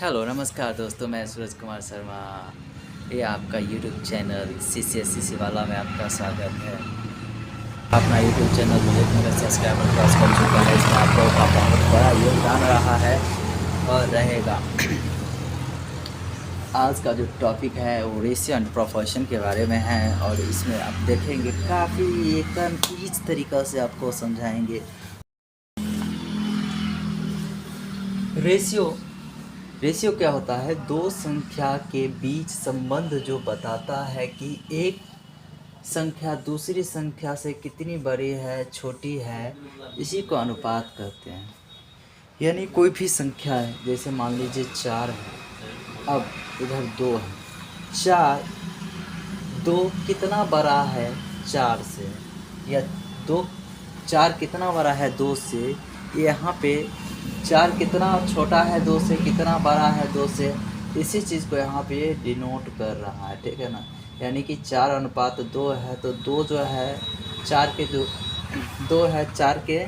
Hello नमस्कार दोस्तों, मैं सूरज कुमार शर्मा। ये आपका यूट्यूब चैनल CCSCC वाला में आपका स्वागत है। अपना YouTube channel 1 million subscriber cross कर चुका है। इसमें आप लोगों का बहुत बड़ा योगदान रहा है और रहेगा। आज का जो टॉपिक है वो रेशियो एंड प्रोपोर्शन के बारे में है और इसमें आप देखेंगे काफ़ी एकदम ईज तरीक़ा से आपको समझाएंगे। रेशियो क्या होता है? दो संख्या के बीच संबंध जो बताता है कि एक संख्या दूसरी संख्या से कितनी बड़ी है, छोटी है, इसी को अनुपात कहते हैं। यानी कोई भी संख्या है, जैसे मान लीजिए 4 है, अब इधर 2 है। 2 कितना बड़ा है 4 से, या 4 कितना बड़ा है 2 से, यहाँ पे 4 कितना छोटा है 2 से, कितना बड़ा है 2 से, इसी चीज़ को यहाँ पे डिनोट कर रहा है। ठीक है ना? यानी कि 4:2 है तो 2 जो है 4 के 2 है 4 के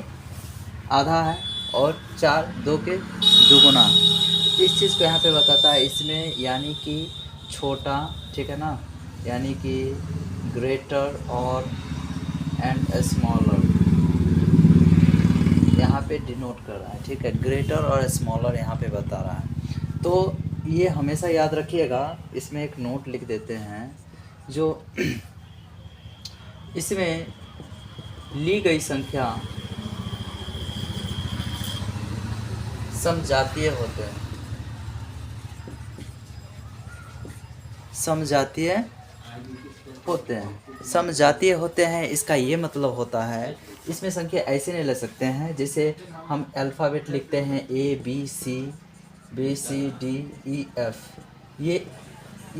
आधा है और 4 2 के दुगुना। इस चीज़ को यहाँ पे बताता है इसमें, यानी कि छोटा, ठीक है ना, यानी कि ग्रेटर और एंड स्मॉलर यहाँ पे डिनोट कर रहा है। ठीक है, ग्रेटर और स्मॉलर यहाँ पे बता रहा है। तो ये हमेशा याद रखिएगा। इसमें एक नोट लिख देते हैं जो इसमें ली गई संख्या समजातीय होते हैं। समजातीय होते हैं इसका ये मतलब होता है, इसमें संख्या ऐसे नहीं ले सकते हैं जैसे हम अल्फ़ाबेट लिखते हैं ABCD,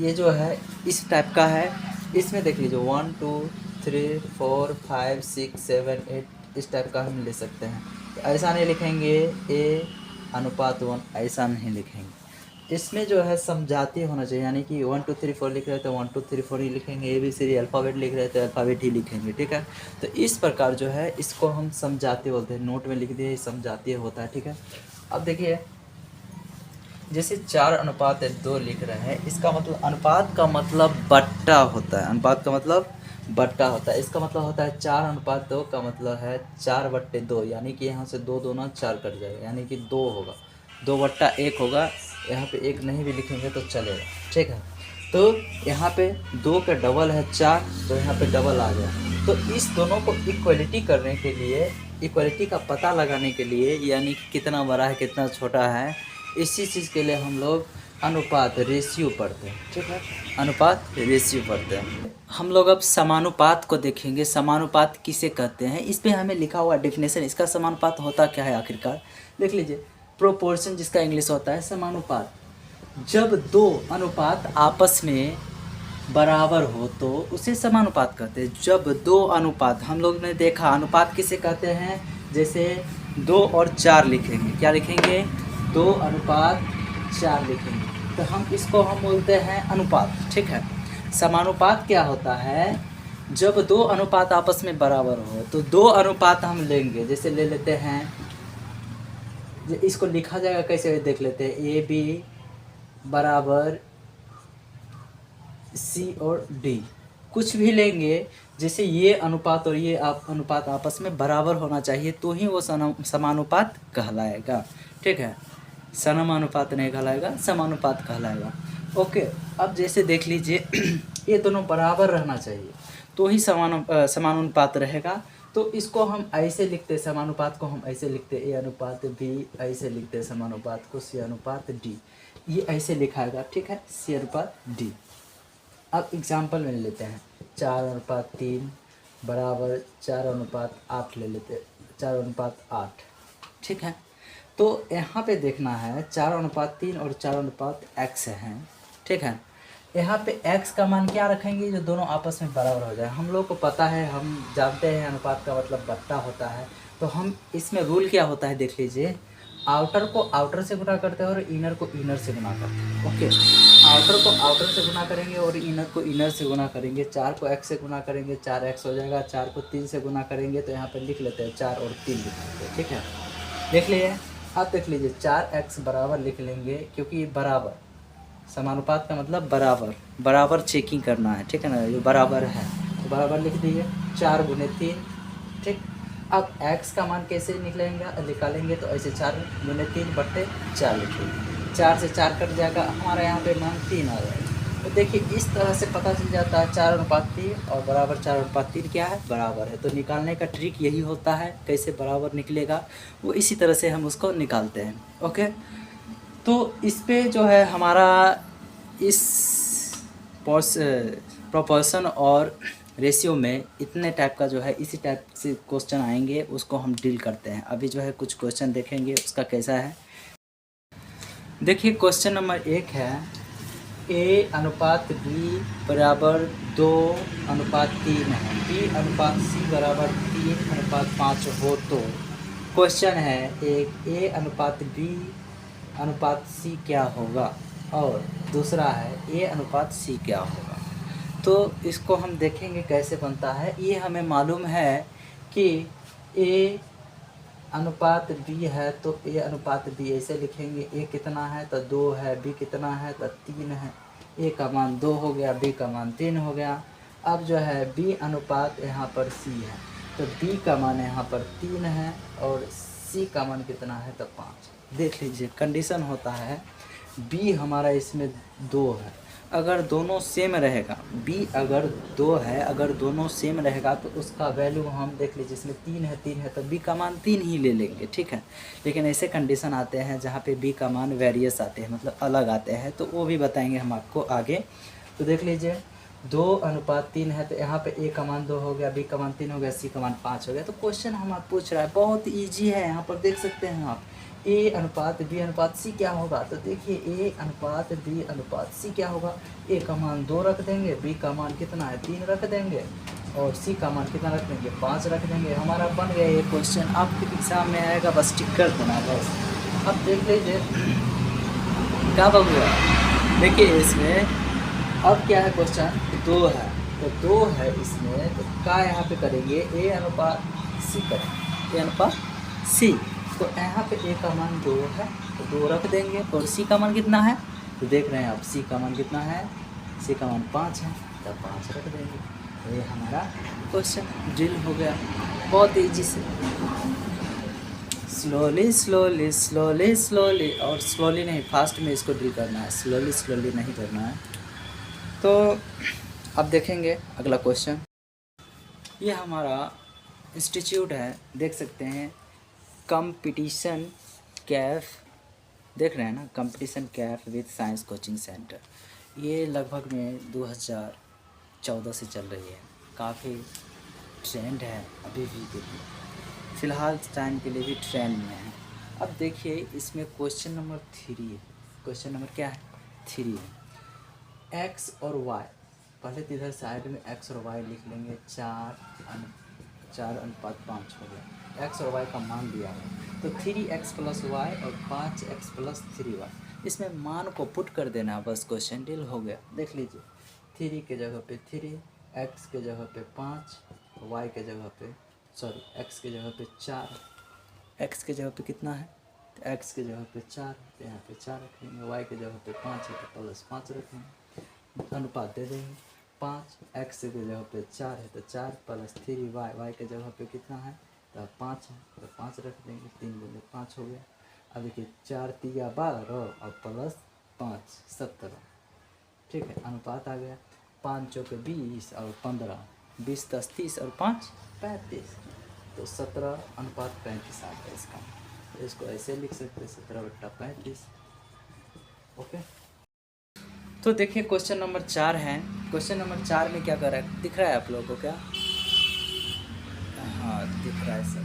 ये जो है इस टाइप का है। इसमें देख लीजिए 1 2 3 4 5 6 7 8 इस टाइप का हम ले सकते हैं। तो ऐसा नहीं लिखेंगे A:1, ऐसा नहीं लिखेंगे। इसमें जो है समजातीय होना चाहिए, यानी कि 1 2 3 4 लिख रहे थे 1 2 3 4 ही लिखेंगे, ABCD अल्फ़ाबेट लिख रहे थे अल्फ़ाबेट ही लिखेंगे। ठीक है, तो इस प्रकार जो है इसको हम समजातीय बोलते हैं। नोट में लिख दिए समजातीय होता है। ठीक है, अब देखिए जैसे 4:2 लिख रहे हैं, इसका मतलब अनुपात का मतलब बट्टा होता है। अनुपात का मतलब बट्टा होता है। इसका मतलब होता है 4:2 का मतलब है 4/2, यानी कि यहाँ से 2 2 4 कट जाएगा, यानी कि 2 होगा, 2/1 होगा। यहाँ पे 1 नहीं भी लिखेंगे तो चलेगा। ठीक है, तो यहाँ पे 2 का डबल है 4, तो यहाँ पे डबल आ गया। तो इस दोनों को इक्वलिटी करने के लिए, इक्वलिटी का पता लगाने के लिए, यानी कि कितना बड़ा है कितना छोटा है, इसी चीज़ के लिए हम लोग अनुपात रेशियो पढ़ते हैं। ठीक है, अनुपात रेशियो पढ़ते हैं। हम लोग अब समानुपात को देखेंगे। समानुपात किसे कहते हैं, इस पे हमें लिखा हुआ डेफिनेशन, इसका समानुपात होता क्या है आखिरकार देख लीजिए। प्रोपोर्शन जिसका इंग्लिश होता है समानुपात, जब दो अनुपात आपस में बराबर हो तो उसे समानुपात कहते हैं। जब दो अनुपात, हम लोग ने देखा अनुपात किसे कहते हैं, जैसे 2 और 4 लिखेंगे, क्या लिखेंगे 2:4 लिखेंगे, तो हम इसको हम बोलते हैं अनुपात। ठीक है, समानुपात क्या होता है, जब दो अनुपात आपस में बराबर हो तो 2 अनुपात हम लेंगे, जैसे ले लेते हैं, इसको लिखा जाएगा कैसे देख लेते हैं, AB बराबर C और D, कुछ भी लेंगे, जैसे ये अनुपात और ये अनुपात आपस में बराबर होना चाहिए तो ही वो समानुपात कहलाएगा। ठीक है, समानुपात नहीं कहलाएगा, समानुपात कहलाएगा। ओके, अब जैसे देख लीजिए ये दोनों बराबर रहना चाहिए तो ही समानुपात रहेगा। तो इसको हम ऐसे लिखते, समानुपात को हम ऐसे लिखते A:B, ऐसे लिखते समानुपात को C:D, ये ऐसे लिखाएगा। ठीक है, C:D। अब एग्जाम्पल में लेते हैं 4:3 बराबर 4:8 ले लेते, 4:8। ठीक है, तो यहाँ पे देखना है 4:3 और 4:x हैं। ठीक है, यहाँ पे x का मान क्या रखेंगे, जो दोनों आपस में बराबर हो जाए। हम लोग को पता है, हम जानते हैं अनुपात का मतलब बट्टा होता है, तो हम इसमें रूल क्या होता है देख लीजिए, आउटर को आउटर से गुना करते हैं और इनर को इनर से गुना करते हैं। ओके, आउटर को आउटर से गुना करेंगे और इनर को इनर से गुना करेंगे। 4 को x से गुना करेंगे 4x हो जाएगा, 4 को 3 से गुना करेंगे तो यहाँ पर लिख लेते हैं 4 और 3 लिख लेते हैं। ठीक है, देख लिए आप देख लीजिए 4x बराबर लिख लेंगे, क्योंकि ये बराबर, समानुपात का मतलब बराबर, बराबर चेकिंग करना है, ठीक है ना, ये बराबर है तो बराबर लिख दीजिए 4 गुने 3, ठीक। अब x का मान कैसे निकालेंगे तो ऐसे 4 गुने 3 बट्टे 4 लिखिए, 4 से 4 कट जाएगा, हमारा यहाँ पे मान 3 आ जाएगा। तो देखिए इस तरह से पता चल जाता है 4:3 और बराबर 4:3 क्या है, बराबर है। तो निकालने का ट्रिक यही होता है, कैसे बराबर निकलेगा वो इसी तरह से हम उसको निकालते हैं। ओके, तो इस पे जो है हमारा इस प्रोपोर्शन और रेशियो में इतने टाइप का जो है इसी टाइप से क्वेश्चन आएंगे, उसको हम डील करते हैं। अभी जो है कुछ क्वेश्चन देखेंगे उसका कैसा है। देखिए क्वेश्चन नंबर 1 है A/B बराबर 2:3 है, B/C बराबर 3:5 हो तो क्वेश्चन है एक A/B/C क्या होगा, और दूसरा है A/C क्या होगा। तो इसको हम देखेंगे कैसे बनता है। ये हमें मालूम है कि A/B है तो A/B ऐसे लिखेंगे, A कितना है तो 2 है, B कितना है तो 3 है, A का मान 2 हो गया, B का मान 3 हो गया। अब जो है B/ यहाँ पर C है, तो B का मान यहाँ पर 3 है और C का मान कितना है तो 5। देख लीजिए कंडीशन होता है B हमारा इसमें 2 है, अगर दोनों सेम रहेगा, B अगर 2 है, अगर दोनों सेम रहेगा तो उसका वैल्यू हम देख लीजिए, इसमें 3 है तो B का मान 3 ही ले लेंगे, ठीक है। लेकिन ऐसे कंडीशन आते हैं जहाँ पे B का मान वेरियस आते हैं, मतलब अलग आते हैं, तो वो भी बताएंगे हम आपको आगे। तो देख लीजिए 2:3 है तो यहाँ पे A का मान 2 हो गया, B का मान 3 हो गया, C का मान 5 हो गया। तो क्वेश्चन हम आप पूछ रहा है बहुत ईजी है, यहाँ पर देख सकते हैं आप A/B/C क्या होगा। तो देखिए A/B/C क्या होगा, A का मान 2 रख देंगे, B का मान कितना है 3 रख देंगे और C का मान कितना रख देंगे 5 रख देंगे। हमारा बन गया ये क्वेश्चन, आपके एग्जाम में आएगा, बस टिक कर देना बस। अब देख लीजिए क्या बन, देखिए इसमें अब क्या है क्वेश्चन 2 है, तो 2 है इसमें, तो क्या यहाँ पे करेंगे A/C करेंगे, A/C। तो यहाँ पे A का मान 2 है तो 2 रख देंगे और C का मान कितना है, तो देख रहे हैं आप C का मान कितना है, C का मान 5 है तो 5 रख देंगे। तो ये हमारा क्वेश्चन ड्रिल हो गया बहुत ईजी से। स्लोली स्लोली स्लोली स्लोली, और स्लोली नहीं फास्ट में इसको ड्रिल करना है, स्लोली स्लोली नहीं करना है। तो अब देखेंगे अगला क्वेश्चन। ये हमारा इंस्टीट्यूट है, देख सकते हैं कंपटीशन कैफ, देख रहे हैं ना, competition Kaif with science coaching centre. ये लगभग में 2014 से चल रही है, काफ़ी ट्रेंड है अभी भी के लिए, फ़िलहाल टाइम के लिए भी ट्रेंड में है। अब देखिए इसमें क्वेश्चन नंबर 3 है, क्वेश्चन नंबर क्या है 3 है। x और y, पहले तो इधर साइड में x और y लिख लेंगे, 4:5 हो गया, x और y का मान दिया है तो 3x + y और 5x + 3y, इसमें मान को पुट कर देना, बस क्वेश्चन डील हो गया। देख लीजिए 3 के जगह पे 3, x के जगह पे 5, y के जगह पे x के जगह पे 4, x के जगह पे कितना है तो x के जगह पे 4, तो यहाँ पे 4 रखेंगे, y के जगह पे 5 है तो +5 रखेंगे, अनुपात दे देंगे 5, x के जगह पे 4 है तो 4 + 3y, y के जगह पे कितना है तो 5 है तो 5 रख देंगे, 3 × 5 हो गया। अब देखिए 4 × 3 = 12 और +5 17, ठीक है, अनुपात आ गया 5 × 4 = 20 और 15, 20 × 10 = 30 और 5 = 35, तो 17:35 आ गया इसका। तो इसको ऐसे लिख सकते हैं 17/35। ओके, तो देखिए क्वेश्चन नंबर 4 है। क्वेश्चन नंबर 4 में क्या कर रहा है, दिख रहा है आप लोगों को क्या, हाँ दिख रहा है सर।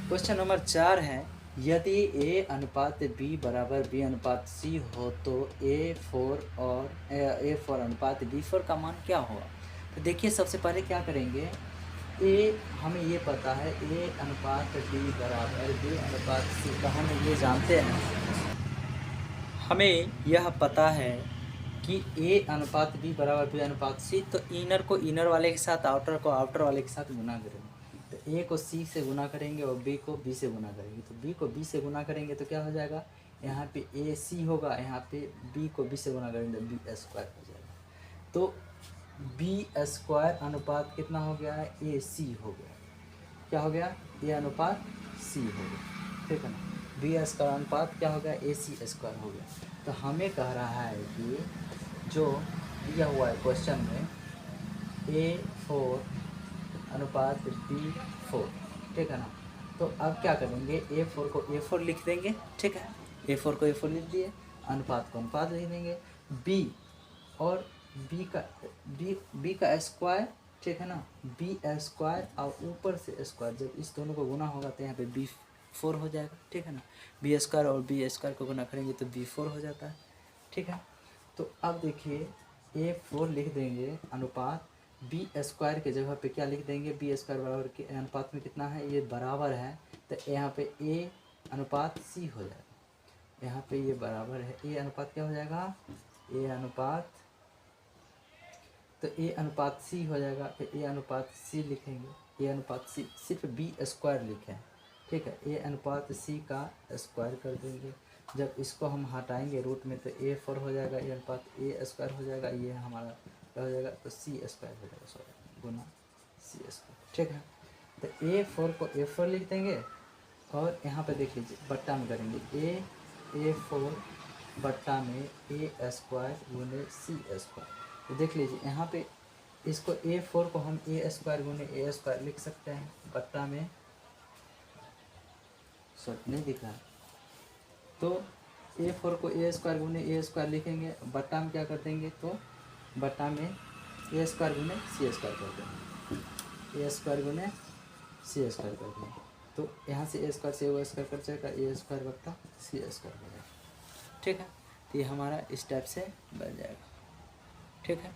क्वेश्चन नंबर 4 है, यदि A/B बराबर B/C हो तो A4 और A4/B4 का मान क्या होगा। तो देखिए सबसे पहले क्या करेंगे, हमें ये पता है A/B बराबर B/C का हम ये जानते हैं, हमें यह पता है कि A/B बराबर B/C, तो इनर को इनर वाले के साथ, आउटर को आउटर वाले के साथ गुना करेंगे, तो ए को सी से गुना करेंगे और बी को बी से गुना करेंगे। तो बी को बी से गुना करेंगे तो क्या हो जाएगा, यहाँ पे ए सी होगा, यहाँ पे बी को बी से गुना करेंगे तो बी स्क्वायर हो जाएगा। तो बी स्क्वायर अनुपात कितना हो गया है, ए सी हो गया। क्या हो गया, ए अनुपात सी हो गया, ठीक है ना। बी स्क्वायर अनुपात क्या हो गया, ए सी स्क्वायर हो गया। तो हमें कह रहा है कि जो दिया हुआ है क्वेश्चन में A4 अनुपात B4, ठीक है ना। तो अब क्या करेंगे, A4 को A4 लिख देंगे, ठीक है। A4 को A4 लिख दिए, अनुपात को अनुपात लिख देंगे। B और B का स्क्वायर, ठीक है ना, B स्क्वायर और ऊपर से स्क्वायर, जब इस दोनों को गुना होगा तो यहाँ पे B4 हो जाएगा, ठीक है ना। B स्क्वायर और B स्क्वायर को गुना करेंगे तो B4 हो जाता है, ठीक है। तो अब देखिए A4 लिख देंगे अनुपात बी स्क्वायर के जगह पे क्या लिख देंगे, बी स्क्वायर बराबर के अनुपात में कितना है, ये बराबर है, तो यहाँ पे ए अनुपात सी हो जाएगा। यहाँ पे ये बराबर है, ए अनुपात क्या हो जाएगा, ए अनुपात, तो ए अनुपात सी हो जाएगा। फिर ए अनुपात सी लिखेंगे, ए अनुपात सी, सिर्फ बी स्क्वायर लिखें, ठीक है। ए अनुपात सी का स्क्वायर कर देंगे, जब इसको हम हटाएंगे रूट में तो A4 हो जाएगा, ए अनुपात ए स्क्वायर हो जाएगा, ये हमारा क्या हो जाएगा, तो सी स्क्वायर हो जाएगा, सॉरी गुना सी स्क्वायर, ठीक है। तो A4 को A4 लिख देंगे और यहाँ पे देख लीजिए बट्टा में करेंगे A4 बट्टा में ए स्क्वायर गुने सी स्क्वायर। तो देख लीजिए यहाँ पे इसको A4 को हम ए स्क्वायर गुने ए स्क्वायर लिख सकते हैं, बट्टा में शॉर्ट नहीं दिख रहा, तो A4 को ए स्क्वायर गुने ए स्क्वायर लिखेंगे, बट्टा में क्या कर देंगे, तो बट्टा में ए स्क्वायर गुने सी स्क्वायर कर देंगे, ए स्क्वायर गुने सी स्क्वायर कर देंगे। तो यहाँ से ए स्क्वायर से ओ स्क्वायर कर जाएगा, ए स्क्वायर बट्टा सी स्क्वायर हो जाएगा, ठीक है। तो ये हमारा इस टाइप से बन जाएगा, ठीक है।